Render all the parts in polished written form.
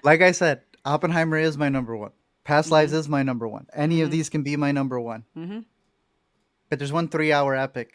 Like I said, Oppenheimer is my number one. Past Lives Mm-hmm. is my number one. Any of Mm-hmm. these can be my number one. Mm-hmm. But there's one 3 hour epic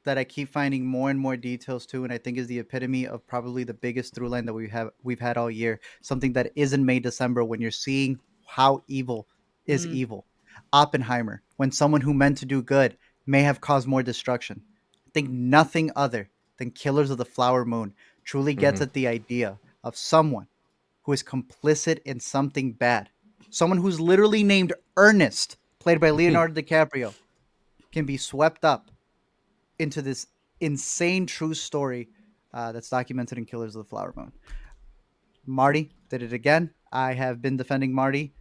that I keep finding more and more details to, and I think is the epitome of probably the biggest through line that we've had all year. Something that isn't made December when you're seeing how evil is Mm. evil. Oppenheimer, when someone who meant to do good may have caused more destruction. I think nothing other than Killers of the Flower Moon truly gets Hmm. at the idea of someone who is complicit in something bad. Someone who's literally named Ernest, played by Leonardo DiCaprio, can be swept up into this insane true story that's documented in Killers of the Flower Moon. Marty did it again. I have been defending Marty.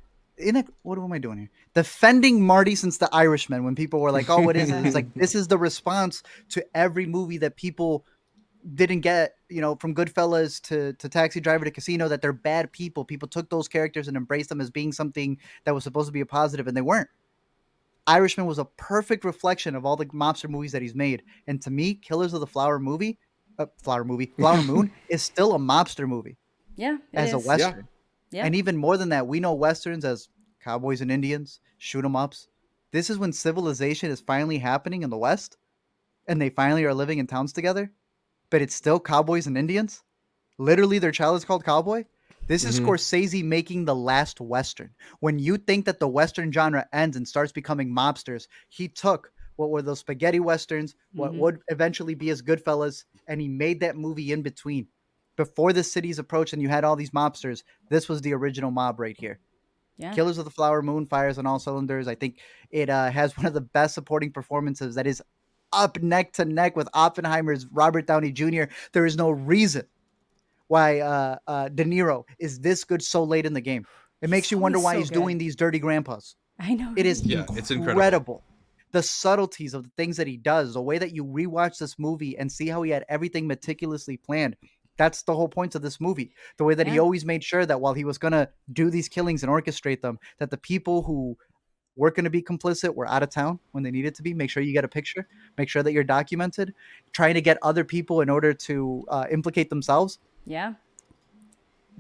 What am I doing here? Defending Marty since The Irishman. When people were like, "Oh, what is it?" It's like this is the response to every movie that people didn't get. From Goodfellas to Taxi Driver to Casino, that they're bad people. People took those characters and embraced them as being something that was supposed to be a positive, and they weren't. Irishman was a perfect reflection of all the mobster movies that he's made. And to me, Killers of the Flower Moon is still a mobster movie Yeah, it as a is. Yeah. western. Yep. And even more than that, we know westerns as cowboys and Indians, shoot 'em ups. This is when civilization is finally happening in the West, and they finally are living in towns together. But it's still cowboys and Indians. Literally, their child is called Cowboy. This is Hmm. Scorsese making the last Western. When you think that the Western genre ends and starts becoming mobsters, he took what were those spaghetti Westerns, what Mm-hmm. would eventually be his Goodfellas, and he made that movie in between. Before the city's approach and you had all these mobsters, this was the original mob right here. Yeah. Killers of the Flower Moon fires on all cylinders. I think it has one of the best supporting performances that is up neck to neck with Oppenheimer's Robert Downey Jr. There is no reason why De Niro is this good so late in the game. It He's makes you wonder always why so he's good. doing these dirty grandpas. I know, It is right? Yeah, it's incredible. incredible. The subtleties of the things that he does, the way that you rewatch this movie and see how he had everything meticulously planned. That's the whole point of this movie. The way that he Yeah. always made sure that while he was going to do these killings and orchestrate them, that the people who were going to be complicit were out of town when they needed to be. Make sure you get a picture. Make sure that you're documented. Trying to get other people in order to implicate themselves. Yeah.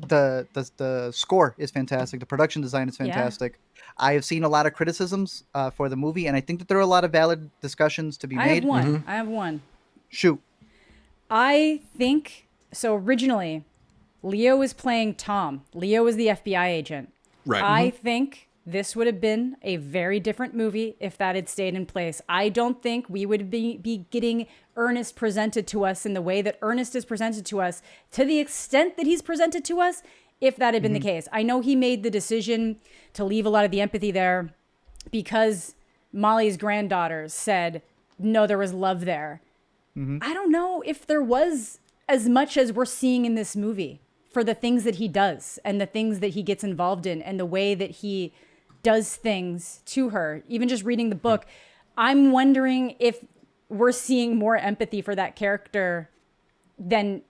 The score is fantastic. The production design is Yeah. fantastic. I have seen a lot of criticisms for the movie, and I think that there are a lot of valid discussions to be I have made. one. Hmm. I have one. Shoot. I think so. Originally, Leo was playing Tom. Leo was the FBI agent. Right. I think this would have been a very different movie if that had stayed in place. I don't think we would be getting Ernest presented to us in the way that Ernest is presented to us, to the extent that he's presented to us, if that had been the Hmm. case. I know he made the decision to leave a lot of the empathy there because Molly's granddaughters said, no, there was love there. Hmm. I don't know if there was as much as we're seeing in this movie for the things that he does and the things that he gets involved in and the way that he does things to her. Even just reading the book, I'm wondering if we're seeing more empathy for that character than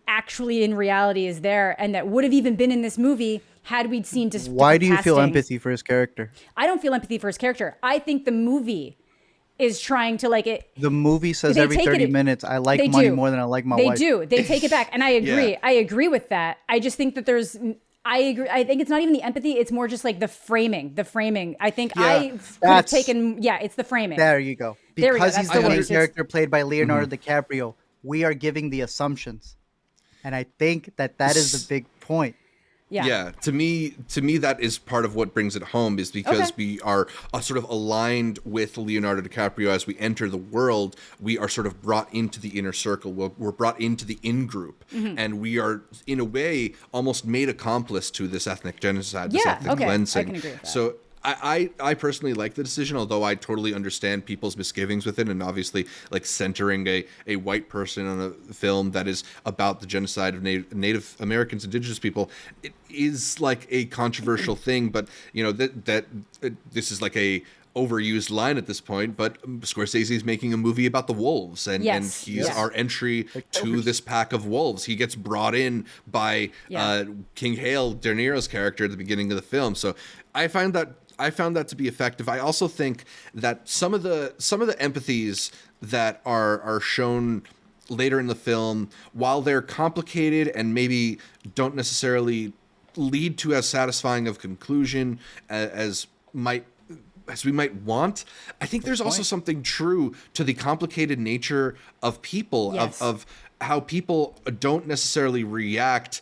actually in reality is there, and that would have even been in this movie had we seen just Why different do you feel casting. empathy for his character? I don't feel empathy for his character. I think the movie is trying to like it. The movie says They every take 30 it. minutes, I like They money do. more than I like my They wife. do. They take it back, and I agree. Yeah. I agree with that. I just think that there's. I agree. I think it's not even the empathy. It's more just like the framing. The framing. I think Yeah, I could have that's- taken. Yeah, it's the framing. There you go. There we go. Because That's he's the the word. main It's- character played by Leonardo Mhm. DiCaprio, we are giving the assumptions. And I think that that is the big point. Yeah. Yeah, to me, that is part of what brings it home, is because Okay. we are sort of aligned with Leonardo DiCaprio as we enter the world. We are sort of brought into the inner circle. We're brought into the in group, Mm-hmm. and we are, in a way, almost made accomplice to this ethnic genocide, this Yeah, ethnic okay, I cleansing. can agree with that. So I personally like the decision, although I totally understand people's misgivings with it, and obviously like centering a white person on a film that is about the genocide of Native Americans, Indigenous people, it is like a controversial thing. But you know this is like a overused line at this point, but Scorsese is making a movie about the wolves, and Yes, he's yes. our entry to this pack of wolves. He gets brought in by Yeah. King Hale, De Niro's character at the beginning of the film. So I found that to be effective. I also think that some of the empathies that are shown later in the film, while they're complicated and maybe don't necessarily lead to as satisfying of conclusion as we might want. I think there's also something true to the complicated nature of people, Yes. of how people don't necessarily react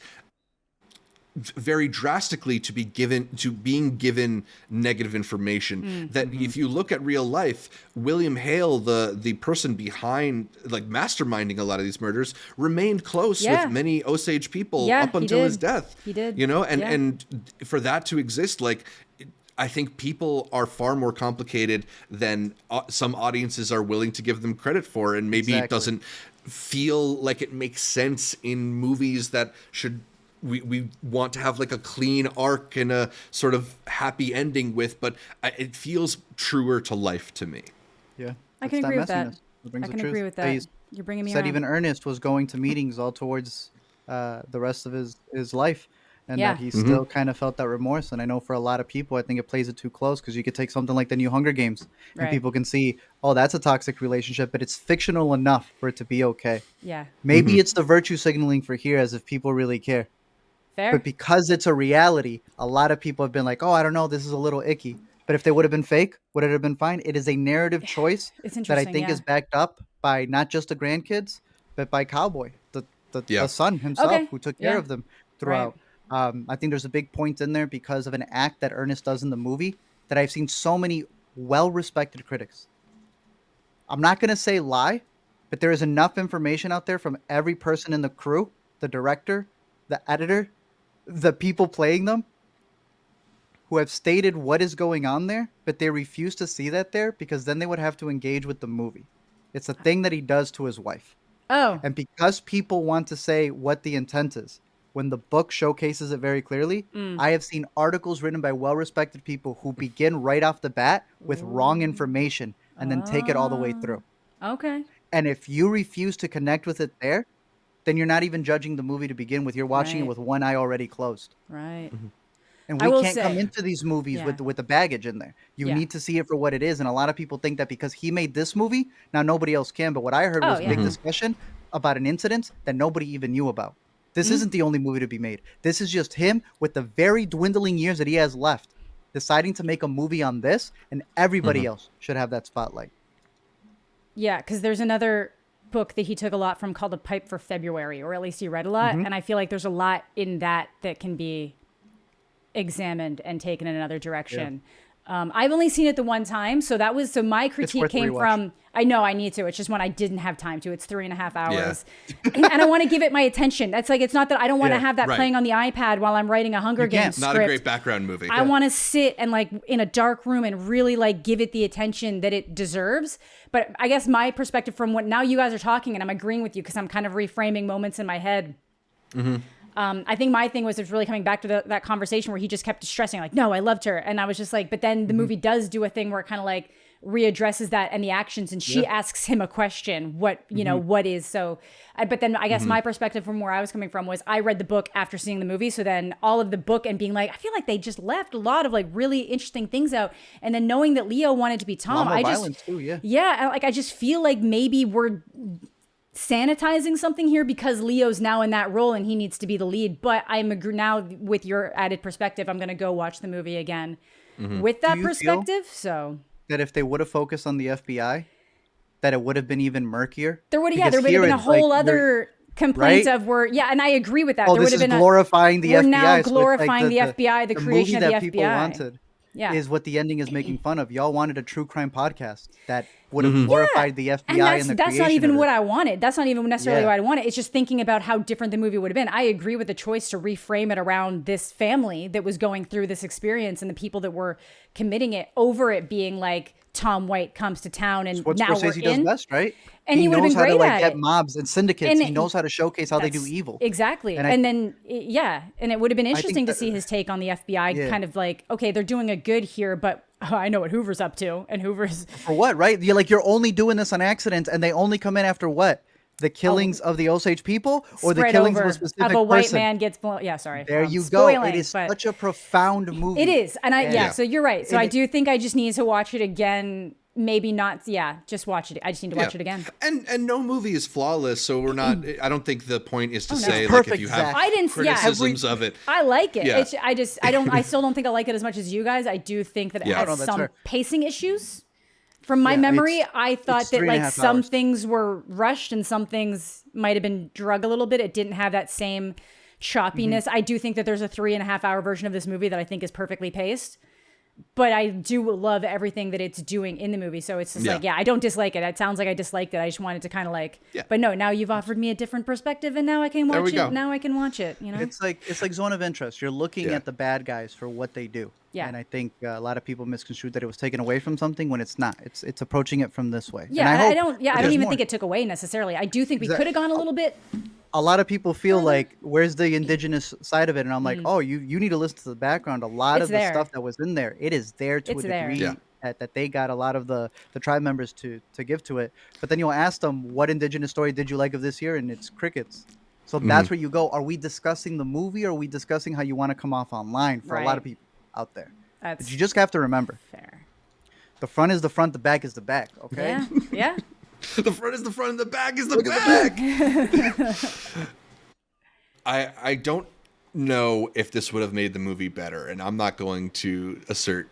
very drastically to being given negative information. That if you look at real life, William Hale, the person behind, like, masterminding a lot of these murders, remained close with many Osage people up until his death. He did. You know, and for that to exist, like, I think people are far more complicated than some audiences are willing to give them credit for, and maybe it doesn't feel like it makes sense in movies that should. We want to have like a clean arc and a sort of happy ending with, but it feels truer to life to me. Yeah, I can agree with that. I can agree with that. He's You're bringing me said around. even Ernest was going to meetings all towards the rest of his life, and that he still kind of felt that remorse. And I know for a lot of people, I think it plays it too close, because you could take something like the new Hunger Games, and Right. people can see, oh, that's a toxic relationship, but it's fictional enough for it to be okay. Yeah. Maybe it's the virtue signaling for here, as if people really care. Fair. But because it's a reality, a lot of people have been like, oh, I don't know, this is a little icky. But if they would have been fake, would it have been fine? It is a narrative choice It's that I interesting, think yeah. is backed up by not just the grandkids, but by Cowboy, the Yeah. son himself, Okay, who took care yeah. of them throughout. I think there's a big point in there because of an act that Ernest does in the movie that I've seen so many well-respected critics. I'm not going to say lie, but there is enough information out there from every person in the crew, the director, the editor, the people playing them, who have stated what is going on there, but they refuse to see that there because then they would have to engage with the movie. It's a thing that he does to his wife. Oh, And because people want to say what the intent is, when the book showcases it very clearly, I have seen articles written by well-respected people who begin right off the bat with wrong information and then take it all the way through. okay. And if you refuse to connect with it there, then you're not even judging the movie to begin with. You're watching it Right. with one eye already closed. Right. And I we will can't come say- into these movies Yeah. with the baggage in there. You Yeah. need to see it for what it is. And a lot of people think that because he made this movie, now nobody else can. But what I heard Oh, was a yeah. big discussion about an incident that nobody even knew about. This isn't the only movie to be made. This is just him with the very dwindling years that he has left, deciding to make a movie on this, and everybody else should have that spotlight. Yeah, because there's another book that he took a lot from called A Pipe for February, or at least he read a lot. And I feel like there's a lot in that that can be examined and taken in another direction. I've only seen it the one time, so my critique worth a came rewatch. from. I know I need to. It's just when I didn't have time to. It's 3.5 hours, and I want to give it my attention. That's like, it's not that I don't want to Yeah, have that right. playing on the iPad while I'm writing a Hunger You can't. Games Not script. a great background movie. I want to sit and like in a dark room and really like give it the attention that it deserves. But I guess my perspective from what now you guys are talking, and I'm agreeing with you because I'm kind of reframing moments in my head. I think my thing was it's really coming back to that conversation where he just kept stressing like, no, I loved her. And I was just like, but then the movie does do a thing where it kind of like readdresses that and the actions. And she asks him a question, what, you know, what is so, but then I guess my perspective from where I was coming from was I read the book after seeing the movie. So then all of the book and being like, I feel like they just left a lot of like really interesting things out. And then knowing that Leo wanted to be Tom, A lot more I just, violence too, yeah. yeah, like I just feel like maybe we're sanitizing something here because Leo's now in that role and he needs to be the lead. But I'm now with your added perspective, I'm going to go watch the movie again with that Do you feel- perspective. So That if they would have focused on the FBI, that it would have been even murkier. there would, Because there would have here been a it's whole like other complaint right? of and I agree with that. Oh, there would this have is been glorifying the we're FBI. now so it's like glorifying the FBI, the creation movie of that the people FBI. wanted Yeah. is what the ending is making fun of. Y'all wanted a true crime podcast that would have glorified the FBI And that's, the that's not creation even of what it. I wanted. That's not even necessarily Yeah. what I wanted. It's just thinking about how different the movie would have been. I agree with the choice to reframe it around this family that was going through this experience and the people that were committing it over it being like Tom White comes to town and What now we're Scorsese does in. best, right? And he would have knows been how to great like at get it. mobs and syndicates. And He knows how to showcase how they do That's- evil. Exactly. And And then, and it would have been interesting to that- see his take on the FBI, Yeah. kind of like, okay, they're doing a good here, but I know what Hoover's up to. And Hoover's For what, right? You're only doing this on accident, and they only come in after what? The killings of the Osage people, or the spread killings over of a specific a white person? man gets blown. Yeah, sorry. There you go. Spoiling, It is but such a profound movie. It is. And Yeah. so you're right. So And I do think I just need to watch it again maybe not. Yeah, just watch it. I just need to watch it again. And no movie is flawless, so we're not. I don't think the point is to no. say It's like perfect, if you have Zach. I didn't. criticisms of it. I like it. Yeah. I still don't think I like it as much as you guys. I do think that it Yeah. has No, that's some fair. pacing issues. From my Yeah, memory, it's- I thought it's that 3.5 like some hours. things were rushed and some things might have been drug a little bit. It didn't have that same choppiness. Mm-hmm. I do think that there's a 3.5 hour version of this movie that I think is perfectly paced. But I do love everything that it's doing in the movie. So it's just Yeah. like, yeah, I don't dislike it. It sounds like I disliked it. I just wanted to kind of like, Yeah. but no, now you've offered me a different perspective and now I can There watch we it. go. Now I can watch it, you know? It's like zone of interest. You're looking Yeah. at the bad guys for what they do. Yeah. And I think a lot of people misconstrued that it was taken away from something when it's not. It's approaching it from this way. Yeah, And I hope don't. Yeah, I there's don't even more. think it took away necessarily. I do think we Exact- could have gone a little bit. A lot of people feel like, where's the indigenous side of it? And I'm like, oh, you need to listen to the background. A lot It's of the there. stuff that was in there, it is there to It's a there. degree Yeah. that they got a lot of the tribe members to give to it. But then you'll ask them, what indigenous story did you like of this year? And it's crickets. So that's where you go. Are we discussing the movie or are we discussing how you want to come off online for a lot Right. of people out there? But That's you just have to remember, fair. the front is the front, the back is the back. Okay. Yeah, yeah. The front is the front and the back is the back. I don't know if this would have made the movie better, and I'm not going to assert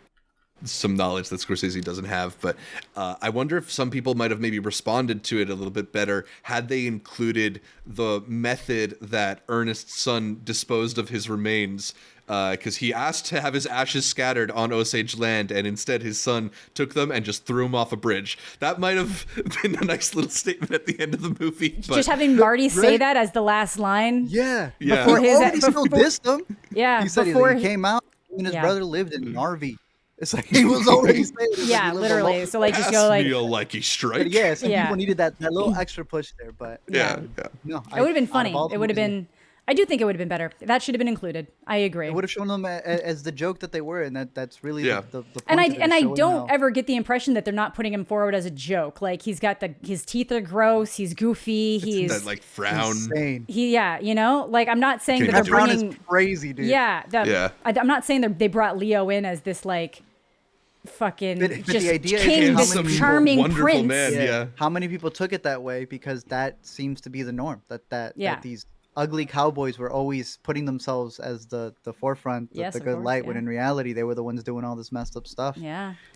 some knowledge that Scorsese doesn't have, but I wonder if some people might have maybe responded to it a little bit better had they included the method that Ernest's son disposed of his remains. Because he asked to have his ashes scattered on Osage land, and instead his son took them and just threw them off a bridge. That might have been a nice little statement at the end of the movie. But Just having Marty say Right. that as the last line. Yeah. Yeah. Before He his- already still before- dissed them. Yeah, He said before he came out and his Yeah. brother lived in Narvi. It's like he was already saying it. It's like Yeah, he lived literally. alone. So like just pass go like me a likey strike. But yeah, some Yeah. people needed that little extra push there. But Yeah. no, it would have been out of funny. all the It would have movies, been. I do think it would have been better. That should have been included. I agree. It would have shown them as the joke that they were, and that's really Yeah. the point And of it, I is showing don't how- ever get the impression that they're not putting him forward as a joke. Like he's got his teeth are gross. He's goofy. He's That like frown. insane. you know, like I'm not saying Can't that That they're brown bringing. is crazy, dude. Yeah, Yeah. I'm not saying they brought Leo in as this like fucking But just the idea is king, how this many people- charming wonderful prince. man. Yeah. How many people took it that way because that seems to be the norm. That Yeah. these ugly cowboys were always putting themselves as the forefront, Yes, the of good course, light, when yeah. in reality they were the ones doing all this messed up stuff. Yeah.